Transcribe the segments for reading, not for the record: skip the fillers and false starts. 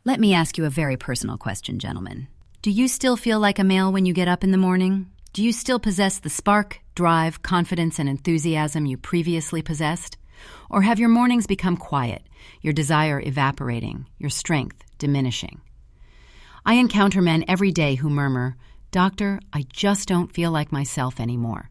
Let me ask you a very personal question, gentlemen. Do you still feel like a male when you get up in the morning? Do you still possess the spark, drive, confidence, and enthusiasm you previously possessed? Or have your mornings become quiet, your desire evaporating, your strength diminishing? I encounter men every day who murmur, "Doctor, I just don't feel like myself anymore."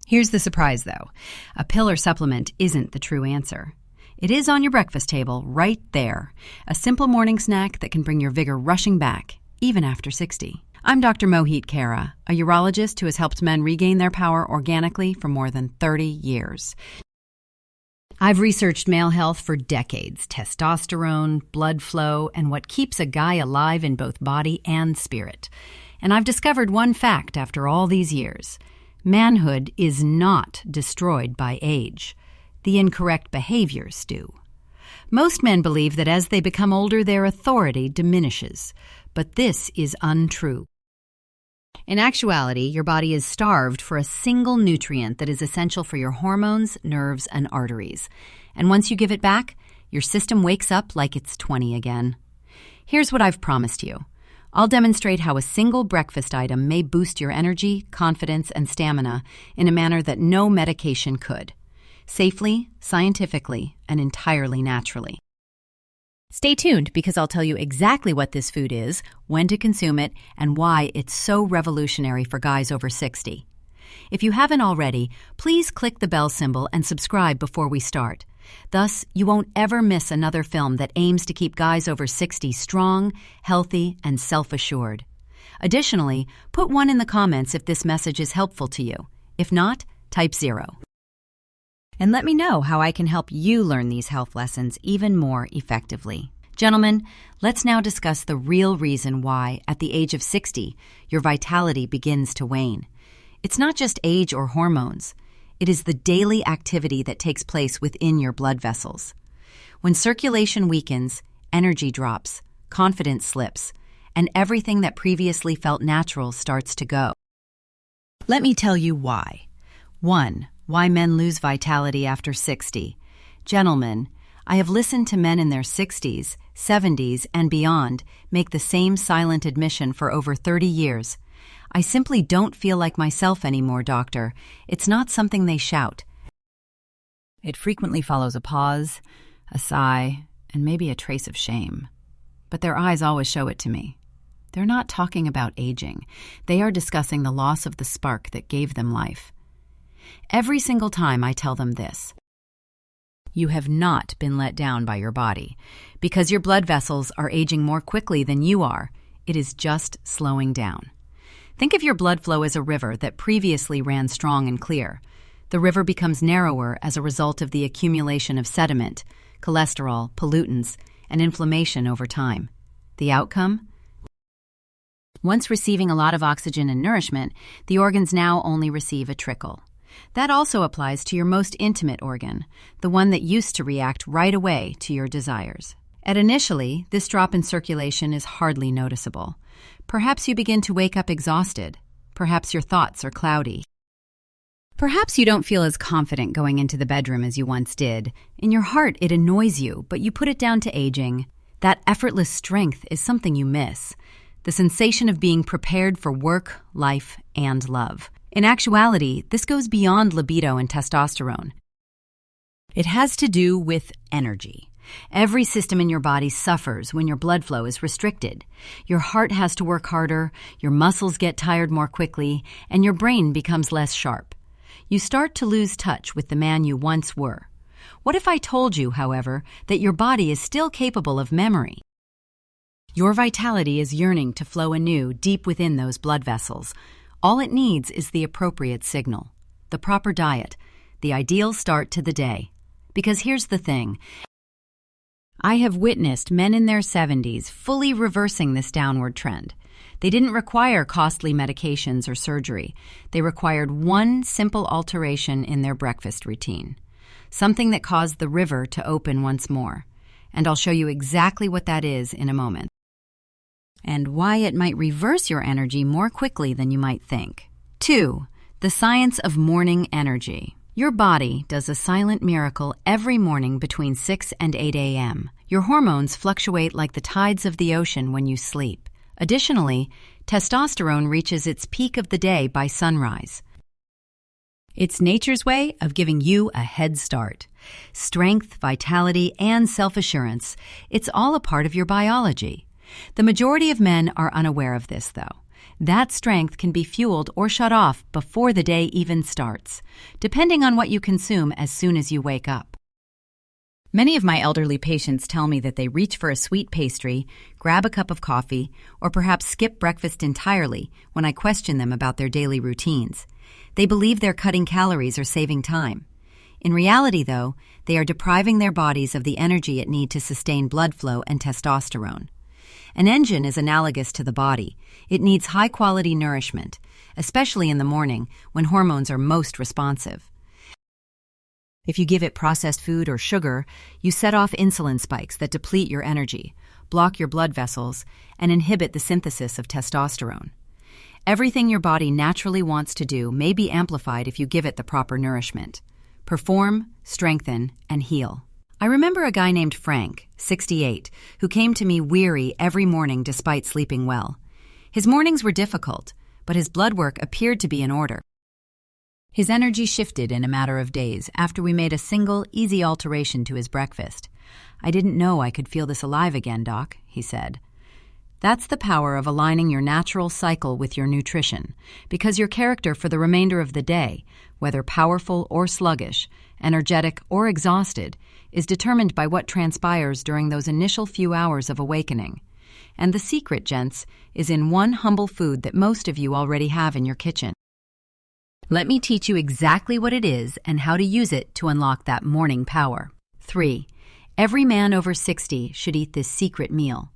Here's the surprise, though. A pill or supplement isn't the true answer. It is on your breakfast table, right there. A simple morning snack that can bring your vigor rushing back, even after 60. I'm Dr. Mohit Kara, a urologist who has helped men regain their power organically for more than 30 years. I've researched male health for decades: testosterone, blood flow, and what keeps a guy alive in both body and spirit. And I've discovered one fact after all these years. Manhood is not destroyed by age. The incorrect behaviors do. Most men believe that as they become older, their authority diminishes. But this is untrue. In actuality, your body is starved for a single nutrient that is essential for your hormones, nerves, and arteries. And once you give it back, your system wakes up like it's 20 again. Here's what I've promised you. I'll demonstrate how a single breakfast item may boost your energy, confidence, and stamina in a manner that no medication could. Safely, scientifically, and entirely naturally. Stay tuned because I'll tell you exactly what this food is, when to consume it, and why it's so revolutionary for guys over 60. If you haven't already, please click the bell symbol and subscribe before we start. Thus, you won't ever miss another film that aims to keep guys over 60 strong, healthy, and self-assured. Additionally, put 1 in the comments if this message is helpful to you. If not, type 0. And let me know how I can help you learn these health lessons even more effectively. Gentlemen, let's now discuss the real reason why, at the age of 60, your vitality begins to wane. It's not just age or hormones. It is the daily activity that takes place within your blood vessels. When circulation weakens, energy drops, confidence slips, and everything that previously felt natural starts to go. Let me tell you why. 1. Why men lose vitality after 60. Gentlemen, I have listened to men in their 60s, 70s, and beyond make the same silent admission for over 30 years. I simply don't feel like myself anymore, doctor. It's not something they shout. It frequently follows a pause, a sigh, and maybe a trace of shame. But their eyes always show it to me. They're not talking about aging. They are discussing the loss of the spark that gave them life. Every single time I tell them this: you have not been let down by your body. Because your blood vessels are aging more quickly than you are, it is just slowing down. Think of your blood flow as a river that previously ran strong and clear. The river becomes narrower as a result of the accumulation of sediment, cholesterol, pollutants, and inflammation over time. The outcome? Once receiving a lot of oxygen and nourishment, the organs now only receive a trickle. That also applies to your most intimate organ, the one that used to react right away to your desires. Initially, this drop in circulation is hardly noticeable. Perhaps you begin to wake up exhausted. Perhaps your thoughts are cloudy. Perhaps you don't feel as confident going into the bedroom as you once did. In your heart, it annoys you, but you put it down to aging. That effortless strength is something you miss. The sensation of being prepared for work, life, and love. In actuality, this goes beyond libido and testosterone. It has to do with energy. Every system in your body suffers when your blood flow is restricted. Your heart has to work harder, your muscles get tired more quickly, and your brain becomes less sharp. You start to lose touch with the man you once were. What if I told you, however, that your body is still capable of memory? Your vitality is yearning to flow anew deep within those blood vessels. All it needs is the appropriate signal, the proper diet, the ideal start to the day. Because here's the thing. I have witnessed men in their 70s fully reversing this downward trend. They didn't require costly medications or surgery. They required one simple alteration in their breakfast routine, something that caused the river to open once more. And I'll show you exactly what that is in a moment, and why it might reverse your energy more quickly than you might think. 2. The science of morning energy. Your body does a silent miracle every morning between 6 and 8 a.m. Your hormones fluctuate like the tides of the ocean when you sleep. Additionally, testosterone reaches its peak of the day by sunrise. It's nature's way of giving you a head start. Strength, vitality, and self-assurance, it's all a part of your biology. The majority of men are unaware of this, though. That strength can be fueled or shut off before the day even starts, depending on what you consume as soon as you wake up. Many of my elderly patients tell me that they reach for a sweet pastry, grab a cup of coffee, or perhaps skip breakfast entirely when I question them about their daily routines. They believe they're cutting calories or saving time. In reality, though, they are depriving their bodies of the energy it needs to sustain blood flow and testosterone. An engine is analogous to the body. It needs high-quality nourishment, especially in the morning when hormones are most responsive. If you give it processed food or sugar, you set off insulin spikes that deplete your energy, block your blood vessels, and inhibit the synthesis of testosterone. Everything your body naturally wants to do may be amplified if you give it the proper nourishment. Perform, strengthen, and heal. I remember a guy named Frank, 68, who came to me weary every morning despite sleeping well. His mornings were difficult, but his blood work appeared to be in order. His energy shifted in a matter of days after we made a single, easy alteration to his breakfast. "I didn't know I could feel this alive again, Doc," he said. That's the power of aligning your natural cycle with your nutrition, because your character for the remainder of the day, whether powerful or sluggish, energetic or exhausted, is determined by what transpires during those initial few hours of awakening. And the secret, gents, is in one humble food that most of you already have in your kitchen. Let me teach you exactly what it is and how to use it to unlock that morning power. 3. Every man over 60 should eat this secret meal.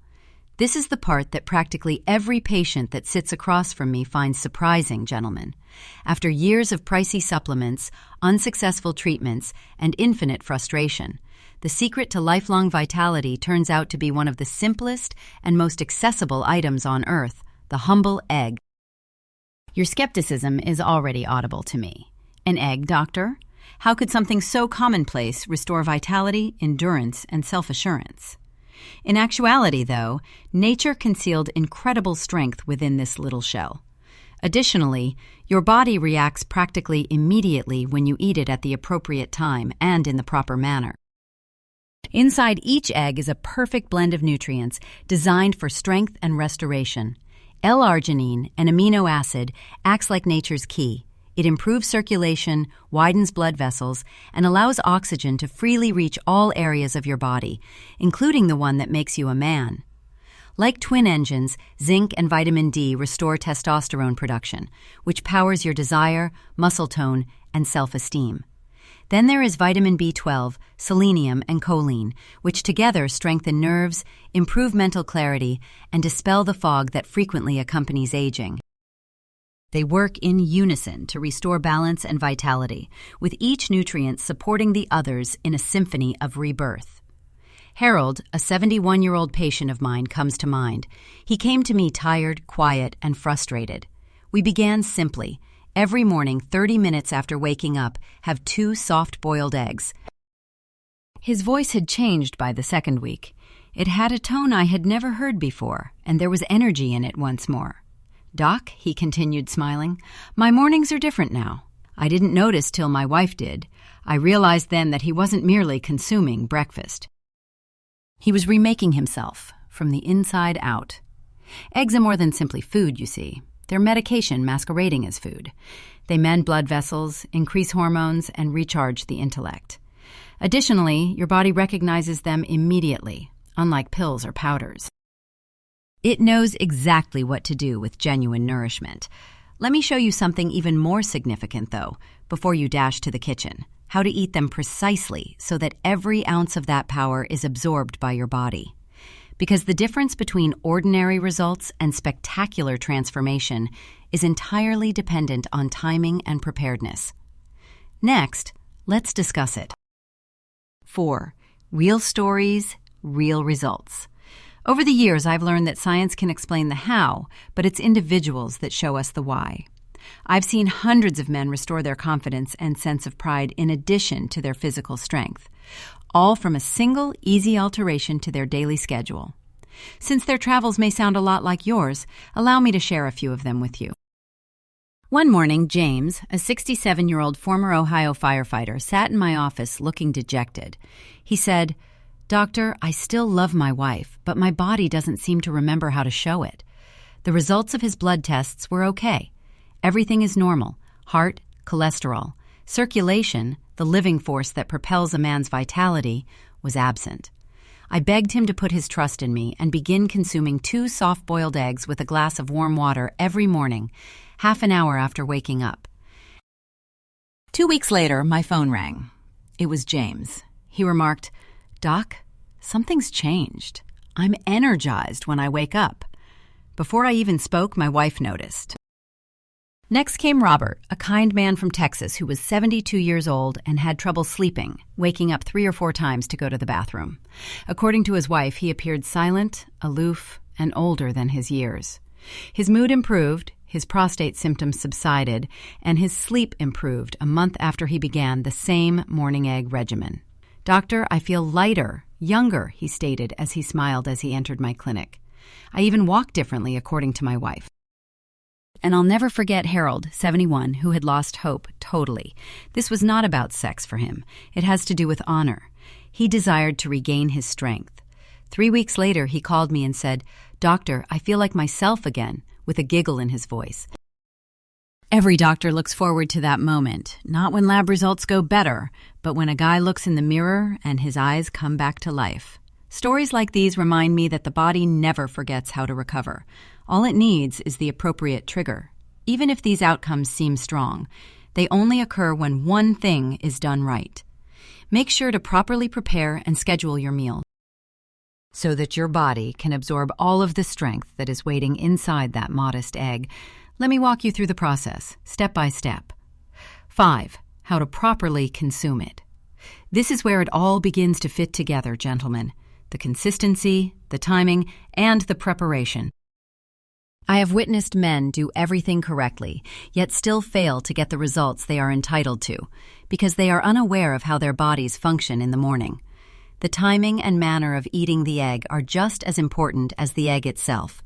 This is the part that practically every patient that sits across from me finds surprising, gentlemen. After years of pricey supplements, unsuccessful treatments, and infinite frustration, the secret to lifelong vitality turns out to be one of the simplest and most accessible items on earth, the humble egg. Your skepticism is already audible to me. An egg, doctor? How could something so commonplace restore vitality, endurance, and self-assurance? In actuality, though, nature concealed incredible strength within this little shell. Additionally, your body reacts practically immediately when you eat it at the appropriate time and in the proper manner. Inside each egg is a perfect blend of nutrients designed for strength and restoration. L-arginine, an amino acid, acts like nature's key. It improves circulation, widens blood vessels, and allows oxygen to freely reach all areas of your body, including the one that makes you a man. Like twin engines, zinc and vitamin D restore testosterone production, which powers your desire, muscle tone, and self-esteem. Then there is vitamin B12, selenium, and choline, which together strengthen nerves, improve mental clarity, and dispel the fog that frequently accompanies aging. They work in unison to restore balance and vitality, with each nutrient supporting the others in a symphony of rebirth. Harold, a 71-year-old patient of mine, comes to mind. He came to me tired, quiet, and frustrated. We began simply. Every morning, 30 minutes after waking up, have 2 soft-boiled eggs. His voice had changed by the second week. It had a tone I had never heard before, and there was energy in it once more. "Doc," he continued, smiling, "my mornings are different now. I didn't notice till my wife did. I realized then that he wasn't merely consuming breakfast. He was remaking himself from the inside out. Eggs are more than simply food, you see. They're medication masquerading as food. They mend blood vessels, increase hormones, and recharge the intellect. Additionally, your body recognizes them immediately, unlike pills or powders. It knows exactly what to do with genuine nourishment. Let me show you something even more significant, though, before you dash to the kitchen. How to eat them precisely so that every ounce of that power is absorbed by your body. Because the difference between ordinary results and spectacular transformation is entirely dependent on timing and preparedness. Next, let's discuss it. 4. Real stories, real results. Over the years, I've learned that science can explain the how, but it's individuals that show us the why. I've seen hundreds of men restore their confidence and sense of pride in addition to their physical strength. all from a single, easy alteration to their daily schedule. Since their travels may sound a lot like yours, allow me to share a few of them with you. One morning, James, a 67-year-old former Ohio firefighter, sat in my office looking dejected. He said, "Doctor, I still love my wife, but my body doesn't seem to remember how to show it." The results of his blood tests were okay. Everything is normal: heart, cholesterol. Circulation, the living force that propels a man's vitality, was absent. I begged him to put his trust in me and begin consuming 2 soft-boiled eggs with a glass of warm water every morning, half an hour after waking up. 2 weeks later, my phone rang. It was James. He remarked, "Doc, something's changed. I'm energized when I wake up." Before I even spoke, my wife noticed. Next came Robert, a kind man from Texas who was 72 years old and had trouble sleeping, waking up 3 or 4 times to go to the bathroom. According to his wife, he appeared silent, aloof, and older than his years. His mood improved, his prostate symptoms subsided, and his sleep improved a month after he began the same morning egg regimen. "Doctor, I feel lighter, younger," he stated as he smiled as he entered my clinic. "I even walk differently," according to my wife. And I'll never forget Harold, 71, who had lost hope totally. This was not about sex for him. It has to do with honor. He desired to regain his strength. 3 weeks later, he called me and said, "Doctor, I feel like myself again," with a giggle in his voice. Every doctor looks forward to that moment, not when lab results go better, but when a guy looks in the mirror and his eyes come back to life. Stories like these remind me that the body never forgets how to recover. All it needs is the appropriate trigger. Even if these outcomes seem strong, they only occur when one thing is done right. Make sure to properly prepare and schedule your meal so that your body can absorb all of the strength that is waiting inside that modest egg. Let me walk you through the process, step by step. 5. How to properly consume it. This is where it all begins to fit together, gentlemen. The consistency, the timing, and the preparation. I have witnessed men do everything correctly, yet still fail to get the results they are entitled to, because they are unaware of how their bodies function in the morning. The timing and manner of eating the egg are just as important as the egg itself.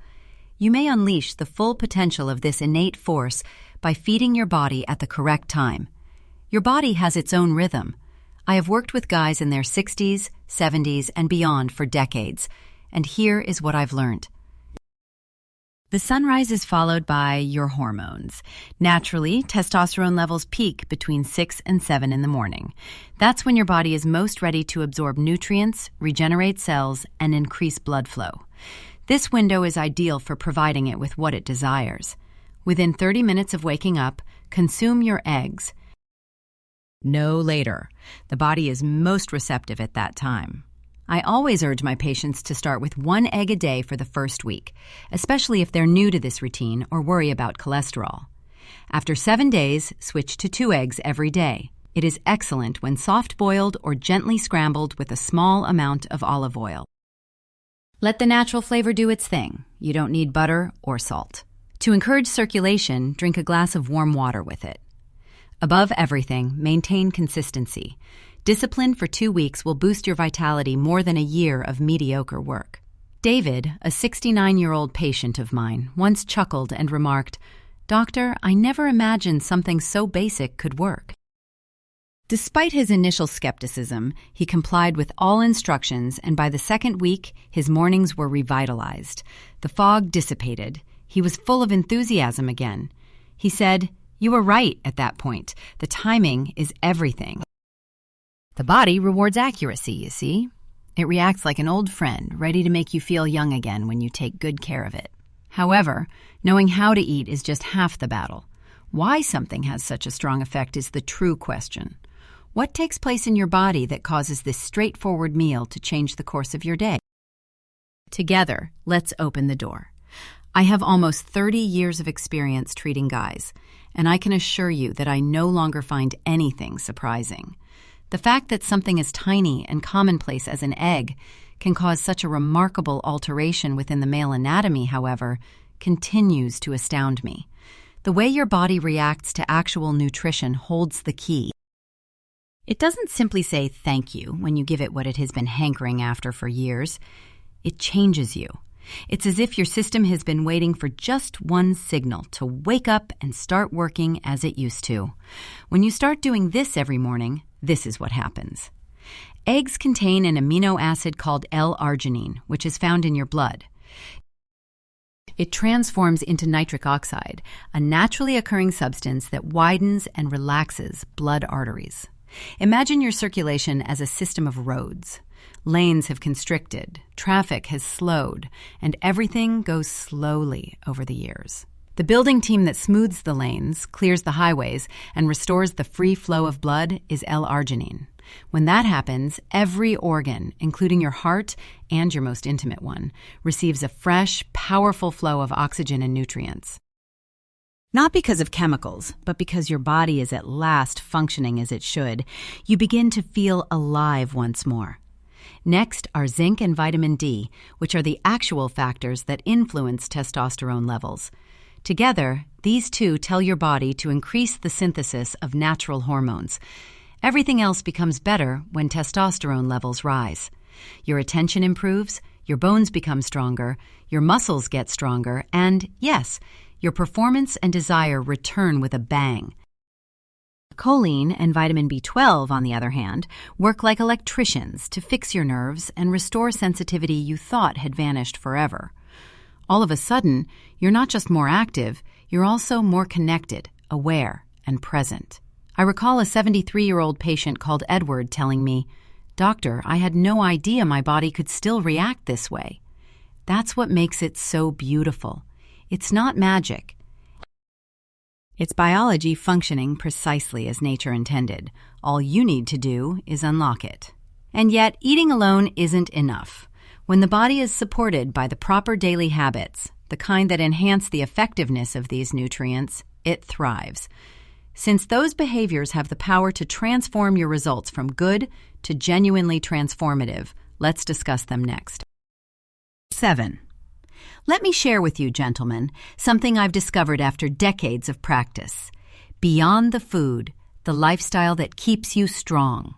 You may unleash the full potential of this innate force by feeding your body at the correct time. Your body has its own rhythm. I have worked with guys in their 60s, 70s, and beyond for decades, and here is what I've learned. The sunrise is followed by your hormones. Naturally, testosterone levels peak between 6 and 7 in the morning. That's when your body is most ready to absorb nutrients, regenerate cells, and increase blood flow. This window is ideal for providing it with what it desires. Within 30 minutes of waking up, consume your eggs. No later. The body is most receptive at that time. I always urge my patients to start with 1 egg a day for the first week, especially if they're new to this routine or worry about cholesterol. After 7 days, switch to 2 eggs every day. It is excellent when soft-boiled or gently scrambled with a small amount of olive oil. Let the natural flavor do its thing. You don't need butter or salt. To encourage circulation, drink a glass of warm water with it. Above everything, maintain consistency. Discipline for 2 weeks will boost your vitality more than a year of mediocre work. David, a 69-year-old patient of mine, once chuckled and remarked, "Doctor, I never imagined something so basic could work." Despite his initial skepticism, he complied with all instructions, and by the 2nd week, his mornings were revitalized. The fog dissipated. He was full of enthusiasm again. He said, "You were right at that point. The timing is everything." The body rewards accuracy, you see. It reacts like an old friend, ready to make you feel young again when you take good care of it. However, knowing how to eat is just half the battle. Why something has such a strong effect is the true question. What takes place in your body that causes this straightforward meal to change the course of your day? Together, let's open the door. I have almost 30 years of experience treating guys, and I can assure you that I no longer find anything surprising. The fact that something as tiny and commonplace as an egg can cause such a remarkable alteration within the male anatomy, however, continues to astound me. The way your body reacts to actual nutrition holds the key. It doesn't simply say thank you when you give it what it has been hankering after for years. It changes you. It's as if your system has been waiting for just one signal to wake up and start working as it used to. When you start doing this every morning, this is what happens. Eggs contain an amino acid called L-arginine, which is found in your blood. It transforms into nitric oxide, a naturally occurring substance that widens and relaxes blood arteries. Imagine your circulation as a system of roads. Lanes have constricted, traffic has slowed, and everything goes slowly over the years. The building team that smooths the lanes, clears the highways, and restores the free flow of blood is L-arginine. When that happens, every organ, including your heart and your most intimate one, receives a fresh, powerful flow of oxygen and nutrients. Not because of chemicals, but because your body is at last functioning as it should, you begin to feel alive once more. Next are zinc and vitamin D, which are the actual factors that influence testosterone levels. Together, these two tell your body to increase the synthesis of natural hormones. Everything else becomes better when testosterone levels rise. Your attention improves, your bones become stronger, your muscles get stronger, and, yes, your performance and desire return with a bang. Choline and vitamin B12, on the other hand, work like electricians to fix your nerves and restore sensitivity you thought had vanished forever. All of a sudden, you're not just more active, you're also more connected, aware, and present. I recall a 73-year-old patient called Edward telling me, "Doctor, I had no idea my body could still react this way." That's what makes it so beautiful. It's not magic. It's biology functioning precisely as nature intended. All you need to do is unlock it. And yet, eating alone isn't enough. When the body is supported by the proper daily habits, the kind that enhance the effectiveness of these nutrients, it thrives. Since those behaviors have the power to transform your results from good to genuinely transformative, let's discuss them next. 7. Let me share with you, gentlemen, something I've discovered after decades of practice. Beyond the food, the lifestyle that keeps you strong.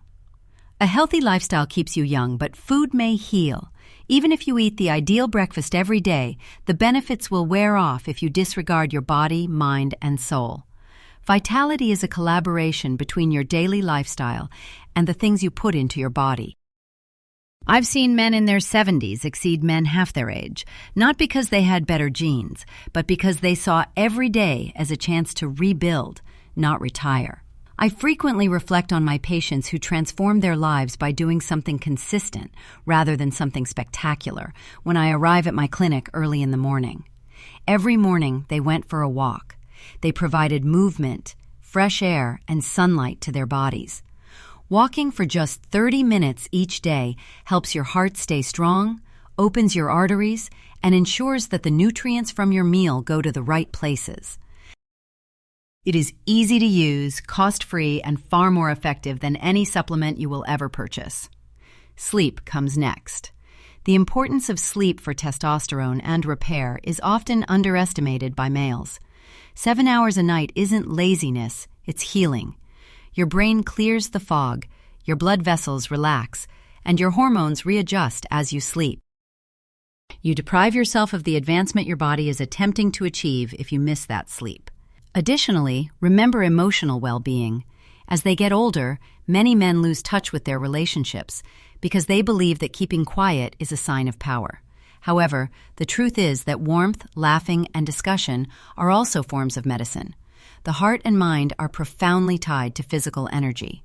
A healthy lifestyle keeps you young, but food may heal. Even if you eat the ideal breakfast every day, the benefits will wear off if you disregard your body, mind, and soul. Vitality is a collaboration between your daily lifestyle and the things you put into your body. I've seen men in their 70s exceed men half their age, not because they had better genes, but because they saw every day as a chance to rebuild, not retire. I frequently reflect on my patients who transform their lives by doing something consistent rather than something spectacular when I arrive at my clinic early in the morning. Every morning, they went for a walk. They provided movement, fresh air, and sunlight to their bodies. Walking for just 30 minutes each day helps your heart stay strong, opens your arteries, and ensures that the nutrients from your meal go to the right places. It is easy to use, cost-free, and far more effective than any supplement you will ever purchase. Sleep comes next. The importance of sleep for testosterone and repair is often underestimated by males. 7 hours a night isn't laziness, it's healing. Your brain clears the fog, your blood vessels relax, and your hormones readjust as you sleep. You deprive yourself of the advancement your body is attempting to achieve if you miss that sleep. Additionally, remember emotional well-being. As they get older, many men lose touch with their relationships because they believe that keeping quiet is a sign of power. However, the truth is that warmth, laughing, and discussion are also forms of medicine. The heart and mind are profoundly tied to physical energy.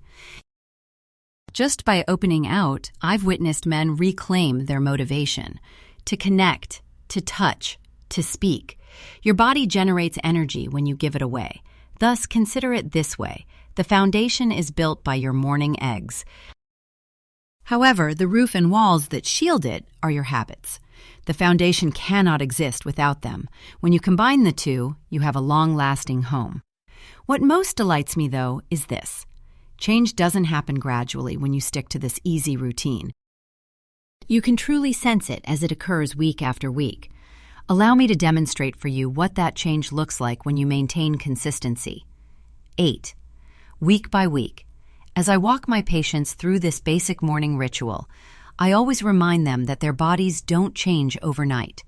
Just by opening out, I've witnessed men reclaim their motivation to connect, to touch, to speak. Your body generates energy when you give it away. Thus, consider it this way. The foundation is built by your morning eggs. However, the roof and walls that shield it are your habits. The foundation cannot exist without them. When you combine the two, you have a long-lasting home. What most delights me, though, is this. Change doesn't happen gradually when you stick to this easy routine. You can truly sense it as it occurs week after week. Allow me to demonstrate for you what that change looks like when you maintain consistency. 8. Week by week. As I walk my patients through this basic morning ritual, I always remind them that their bodies don't change overnight.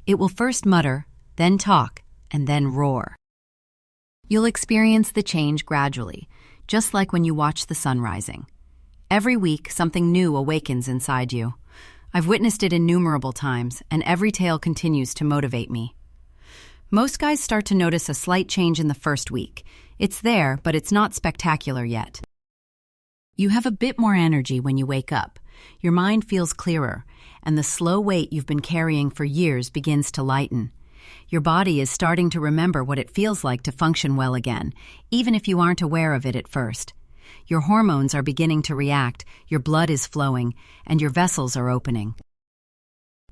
It will first mutter, then talk, and then roar. You'll experience the change gradually, just like when you watch the sun rising. Every week, something new awakens inside you. I've witnessed it innumerable times, and every tale continues to motivate me. Most guys start to notice a slight change in the first week. It's there, but it's not spectacular yet. You have a bit more energy when you wake up. Your mind feels clearer, and the slow weight you've been carrying for years begins to lighten. Your body is starting to remember what it feels like to function well again, even if you aren't aware of it at first. Your hormones are beginning to react, your blood is flowing, and your vessels are opening.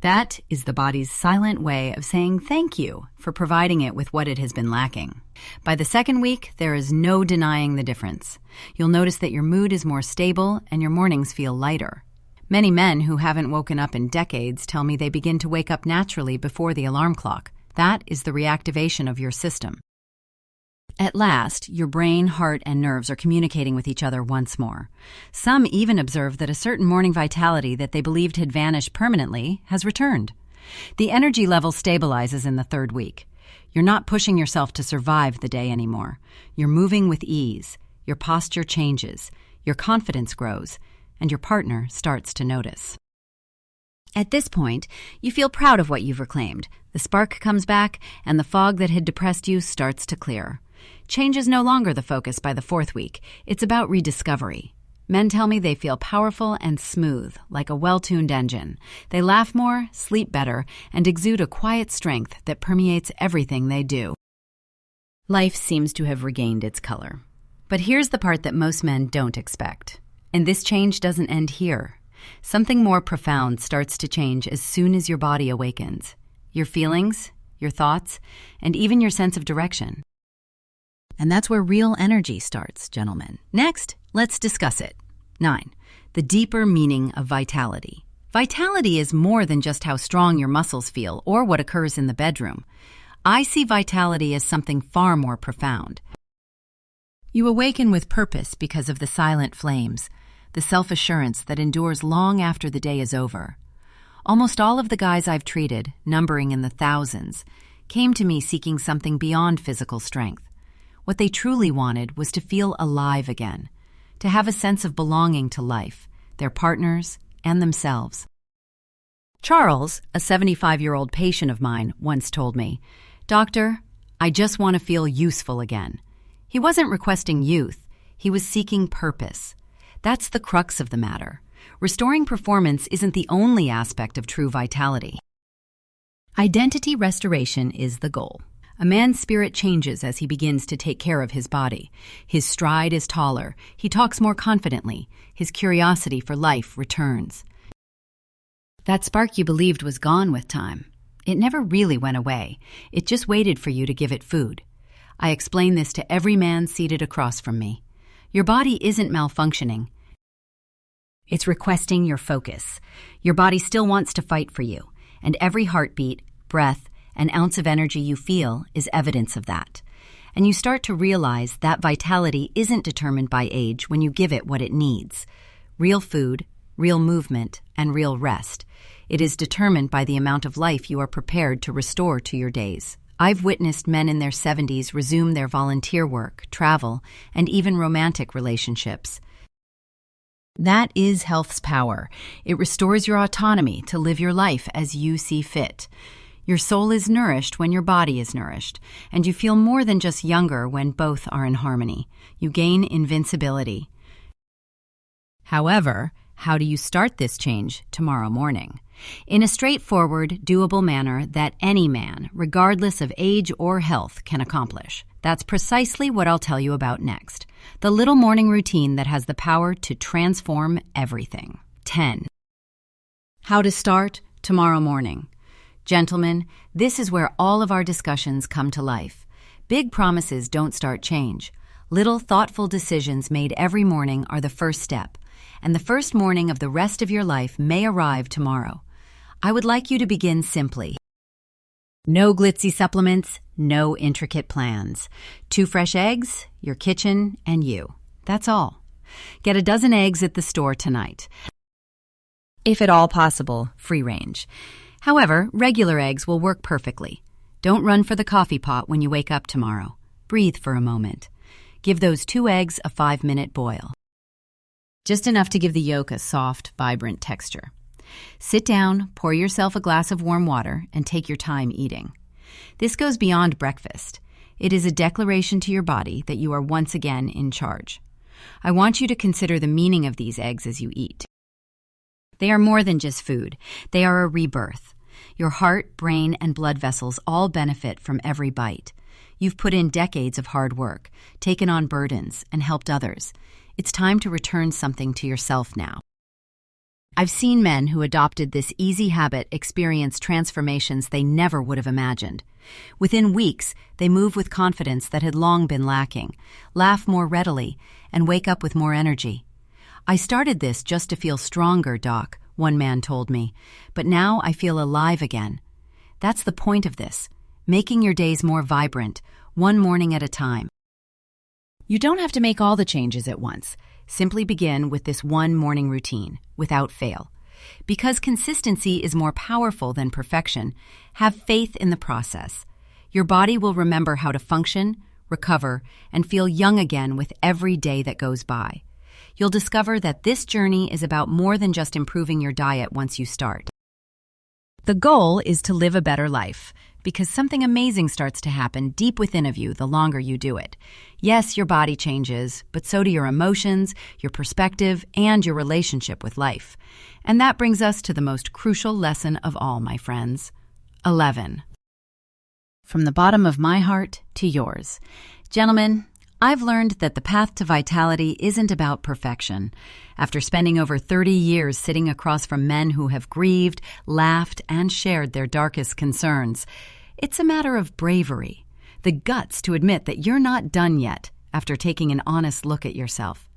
That is the body's silent way of saying thank you for providing it with what it has been lacking. By the second week, there is no denying the difference. You'll notice that your mood is more stable and your mornings feel lighter. Many men who haven't woken up in decades tell me they begin to wake up naturally before the alarm clock. That is the reactivation of your system. At last, your brain, heart, and nerves are communicating with each other once more. Some even observe that a certain morning vitality that they believed had vanished permanently has returned. The energy level stabilizes in the third week. You're not pushing yourself to survive the day anymore. You're moving with ease. Your posture changes. Your confidence grows. And your partner starts to notice. At this point, you feel proud of what you've reclaimed. The spark comes back, and the fog that had depressed you starts to clear. Change is no longer the focus by the fourth week. It's about rediscovery. Men tell me they feel powerful and smooth, like a well-tuned engine. They laugh more, sleep better, and exude a quiet strength that permeates everything they do. Life seems to have regained its color. But here's the part that most men don't expect. And this change doesn't end here. Something more profound starts to change as soon as your body awakens. Your feelings, your thoughts, and even your sense of direction. And that's where real energy starts, gentlemen. Next, let's discuss it. 9. The deeper meaning of vitality. Vitality is more than just how strong your muscles feel or what occurs in the bedroom. I see vitality as something far more profound. You awaken with purpose because of the silent flames, the self-assurance that endures long after the day is over. Almost all of the guys I've treated, numbering in the thousands, came to me seeking something beyond physical strength. What they truly wanted was to feel alive again, to have a sense of belonging to life, their partners, and themselves. Charles, a 75-year-old patient of mine, once told me, "Doctor, I just want to feel useful again." He wasn't requesting youth, he was seeking purpose. That's the crux of the matter. Restoring performance isn't the only aspect of true vitality. Identity restoration is the goal. A man's spirit changes as he begins to take care of his body. His stride is taller, he talks more confidently, his curiosity for life returns. That spark you believed was gone with time. It never really went away. It just waited for you to give it food. I explain this to every man seated across from me. Your body isn't malfunctioning. It's requesting your focus. Your body still wants to fight for you, and every heartbeat, breath, an ounce of energy you feel is evidence of that. And you start to realize that vitality isn't determined by age when you give it what it needs. Real food, real movement, and real rest. It is determined by the amount of life you are prepared to restore to your days. I've witnessed men in their 70s resume their volunteer work, travel, and even romantic relationships. That is health's power. It restores your autonomy to live your life as you see fit. Your soul is nourished when your body is nourished, and you feel more than just younger when both are in harmony. You gain invincibility. However, how do you start this change tomorrow morning? In a straightforward, doable manner that any man, regardless of age or health, can accomplish. That's precisely what I'll tell you about next. The little morning routine that has the power to transform everything. 10. How to start tomorrow morning. Gentlemen, this is where all of our discussions come to life. Big promises don't start change. Little thoughtful decisions made every morning are the first step, and the first morning of the rest of your life may arrive tomorrow. I would like you to begin simply. No glitzy supplements, no intricate plans. 2 fresh eggs, your kitchen, and you. That's all. Get a dozen eggs at the store tonight. If at all possible, free range. However, regular eggs will work perfectly. Don't run for the coffee pot when you wake up tomorrow. Breathe for a moment. Give those 2 eggs a 5-minute boil. Just enough to give the yolk a soft, vibrant texture. Sit down, pour yourself a glass of warm water, and take your time eating. This goes beyond breakfast. It is a declaration to your body that you are once again in charge. I want you to consider the meaning of these eggs as you eat. They are more than just food. They are a rebirth. Your heart, brain, and blood vessels all benefit from every bite. You've put in decades of hard work, taken on burdens, and helped others. It's time to return something to yourself now. I've seen men who adopted this easy habit experience transformations they never would have imagined. Within weeks, they move with confidence that had long been lacking, laugh more readily, and wake up with more energy. "I started this just to feel stronger, Doc," one man told me, "but now I feel alive again." That's the point of this, making your days more vibrant, one morning at a time. You don't have to make all the changes at once. Simply begin with this one morning routine, without fail. Because consistency is more powerful than perfection, have faith in the process. Your body will remember how to function, recover, and feel young again with every day that goes by. You'll discover that this journey is about more than just improving your diet once you start. The goal is to live a better life, because something amazing starts to happen deep within of you the longer you do it. Yes, your body changes, but so do your emotions, your perspective, and your relationship with life. And that brings us to the most crucial lesson of all, my friends. 11. From the bottom of my heart to yours. Gentlemen, I've learned that the path to vitality isn't about perfection. After spending over 30 years sitting across from men who have grieved, laughed, and shared their darkest concerns, it's a matter of bravery, the guts to admit that you're not done yet after taking an honest look at yourself.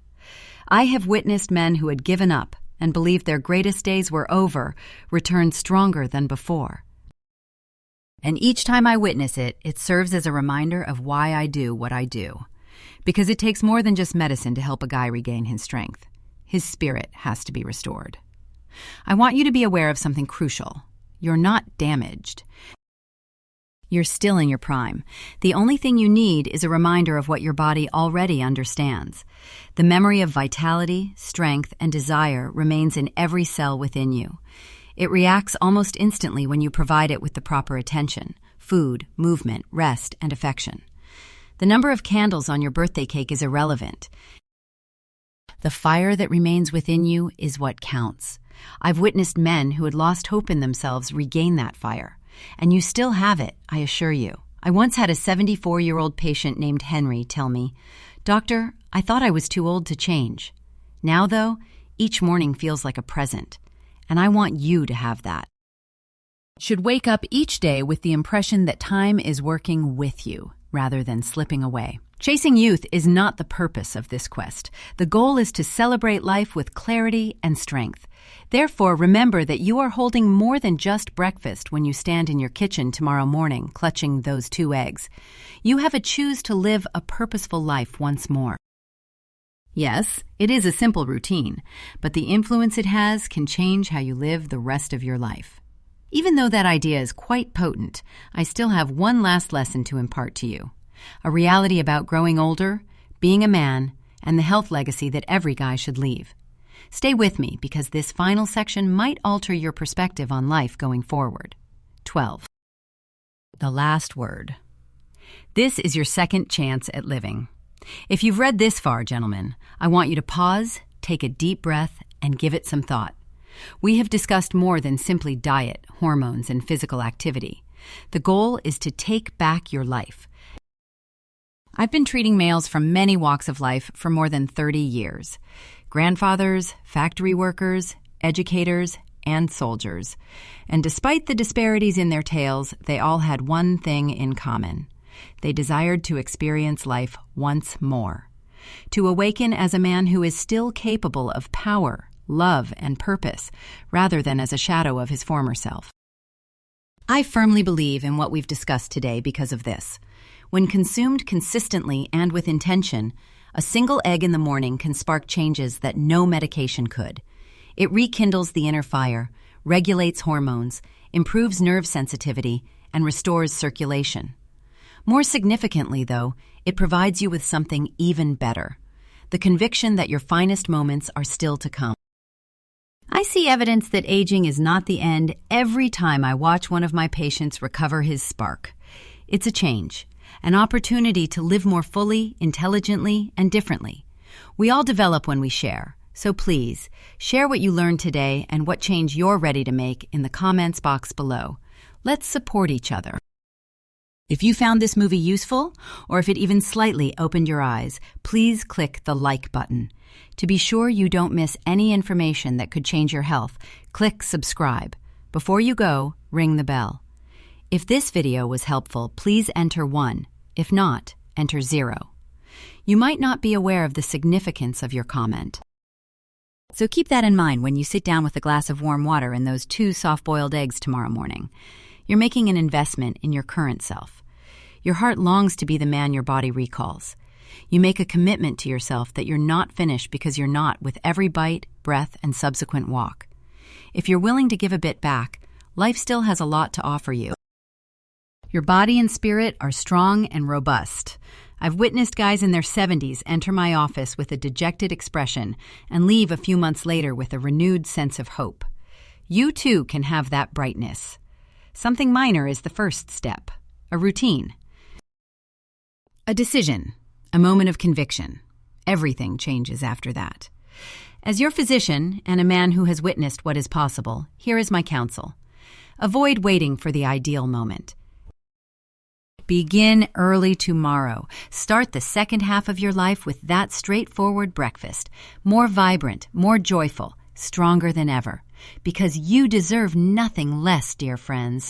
I have witnessed men who had given up and believed their greatest days were over return stronger than before. And each time I witness it, it serves as a reminder of why I do what I do. Because it takes more than just medicine to help a guy regain his strength. His spirit has to be restored. I want you to be aware of something crucial. You're not damaged. You're still in your prime. The only thing you need is a reminder of what your body already understands. The memory of vitality, strength, and desire remains in every cell within you. It reacts almost instantly when you provide it with the proper attention, food, movement, rest, and affection. The number of candles on your birthday cake is irrelevant. The fire that remains within you is what counts. I've witnessed men who had lost hope in themselves regain that fire. And you still have it, I assure you. I once had a 74-year-old patient named Henry tell me, "Doctor, I thought I was too old to change. Now, though, each morning feels like a present. And I want you to have that." Should wake up each day with the impression that time is working with you, rather than slipping away. Chasing youth is not the purpose of this quest. The goal is to celebrate life with clarity and strength. Therefore, remember that you are holding more than just breakfast when you stand in your kitchen tomorrow morning, clutching those 2 eggs. You have a choose to live a purposeful life once more. Yes, it is a simple routine, but the influence it has can change how you live the rest of your life. Even though that idea is quite potent, I still have one last lesson to impart to you. A reality about growing older, being a man, and the health legacy that every guy should leave. Stay with me because this final section might alter your perspective on life going forward. 12. The last word. This is your second chance at living. If you've read this far, gentlemen, I want you to pause, take a deep breath, and give it some thought. We have discussed more than simply diet, hormones, and physical activity. The goal is to take back your life. I've been treating males from many walks of life for more than 30 years. Grandfathers, factory workers, educators, and soldiers. And despite the disparities in their tales, they all had one thing in common. They desired to experience life once more. To awaken as a man who is still capable of power, love, and purpose, rather than as a shadow of his former self. I firmly believe in what we've discussed today because of this. When consumed consistently and with intention, A single egg in the morning can spark changes that no medication could. It rekindles the inner fire, regulates hormones, improves nerve sensitivity, and restores circulation. More significantly, though, it provides you with something even better: the conviction that your finest moments are still to come. I see evidence that aging is not the end every time I watch one of my patients recover his spark. It's a change, an opportunity to live more fully, intelligently, and differently. We all develop when we share, so please, share what you learned today and what change you're ready to make in the comments box below. Let's support each other. If you found this movie useful, or if it even slightly opened your eyes, please click the like button. To be sure you don't miss any information that could change your health, click subscribe. Before you go, ring the bell. If this video was helpful, please enter 1. If not, enter 0. You might not be aware of the significance of your comment. So keep that in mind when you sit down with a glass of warm water and those 2 soft-boiled eggs tomorrow morning. You're making an investment in your current self. Your heart longs to be the man your body recalls. You make a commitment to yourself that you're not finished because you're not with every bite, breath, and subsequent walk. If you're willing to give a bit back, life still has a lot to offer you. Your body and spirit are strong and robust. I've witnessed guys in their 70s enter my office with a dejected expression and leave a few months later with a renewed sense of hope. You too can have that brightness. Something minor is the first step, a routine. A decision, a moment of conviction. Everything changes after that. As your physician and a man who has witnessed what is possible, here is my counsel. Avoid waiting for the ideal moment. Begin early tomorrow. Start the second half of your life with that straightforward breakfast. More vibrant, more joyful, stronger than ever. Because you deserve nothing less, dear friends.